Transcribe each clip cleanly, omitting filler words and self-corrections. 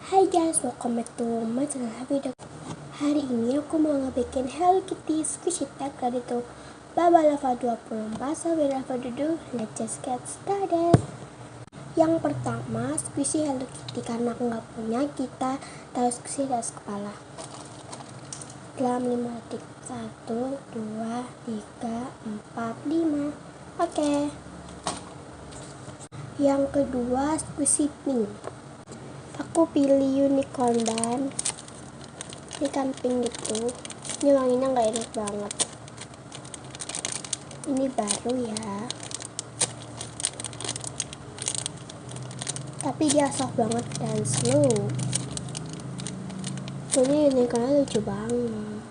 Hai guys, welcome back to my channel video. Hari ini aku mau ngebikin Hello Kitty squishy tag dari itu Baba Lava 24. So without further ado, let's just get started. Yang pertama, squishy Hello Kitty. Karena aku nggak punya, kita taruh squishy di atas kepala. Dalam 5 detik. 1, 2, 3, 4, 5. Oke. Yang kedua, squishy pink. Aku pilih unicorn bun. Ini kan pink gitu. Ini wanginya nggak enak banget. Ini baru ya. Tapi dia soft banget dan slow. Ini unicornnya lucu banget.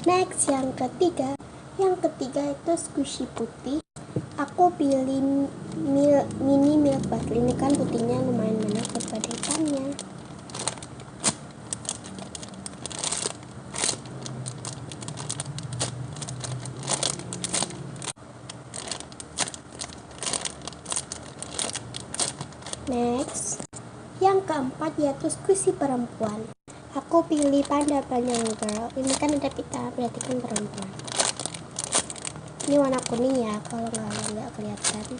Next, yang ketiga. Yang ketiga itu squishy putih. Aku pilih mini milk bottle. Ini kan putihnya lumayan banyak daripada hitamnya. Next, yang keempat yaitu squishy perempuan. Aku pilih panda panjang girl. Ini kan ada pita, berarti kan perempuan. Ini warna kuning ya, kalau nggak kelihatan.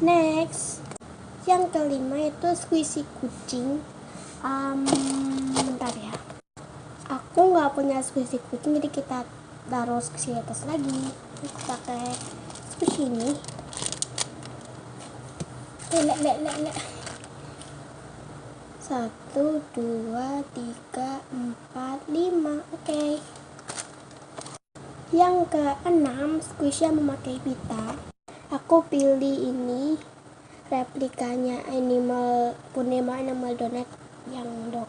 Next, yang kelima itu squishy kucing. Bentar ya. Aku nggak punya squishy kucing, jadi kita taruh squishy atas lagi. Aku pakai squishy ini. Lek. 1, 2, 3, 4, 5. Oke. Yang keenam, squishy yang memakai pita. Aku pilih ini replikanya Punema Animal Donut yang dog.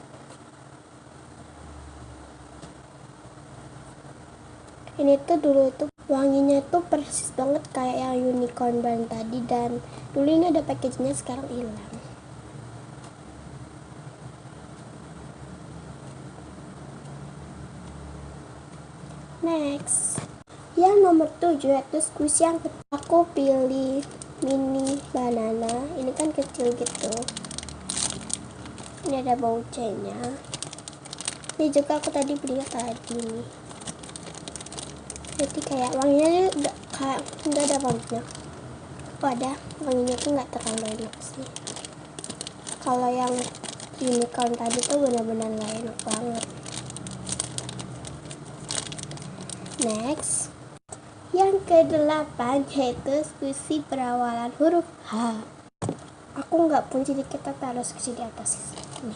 Ini tuh dulu tuh wanginya tuh persis banget kayak yang unicorn bun tadi, dan dulu ini ada packagingnya, sekarang hilang. Next, yang nomor 7 itu squishy yang aku pilih mini banana. Ini kan kecil gitu. Ini ada baucenya. Ini juga aku tadi beli tadi nih. Jadi kayak wanginya nggak ada wanginya. Ada wanginya tuh nggak terlalu enak sih. Kalau yang unicorn tadi tuh benar-benar nggak enak banget. Next, yang ke-8 yaitu squishy perawalan huruf H. Aku nggak punya, jadi kita taruh squishy di atas nih.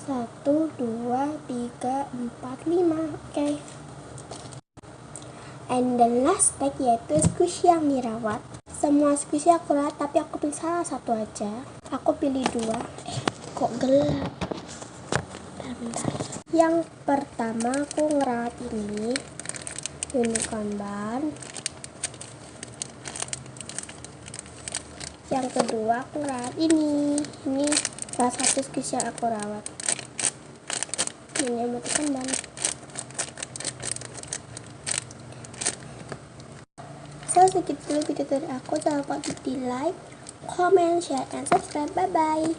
1, 2, 3, 4, 5. Oke. And the last pack yaitu squishy yang dirawat. Semua squishy aku rawat, tapi aku pilih salah satu aja. Aku pilih 2. Kok gelap? Bentar. Yang pertama aku ngerawat ini unicorn bun. Yang kedua aku rawat ini salah satu squishy yang aku rawat. Ini mematikan ban. So segitu dulu video dari aku. Jangan lupa di like, comment, share, and subscribe. Bye bye.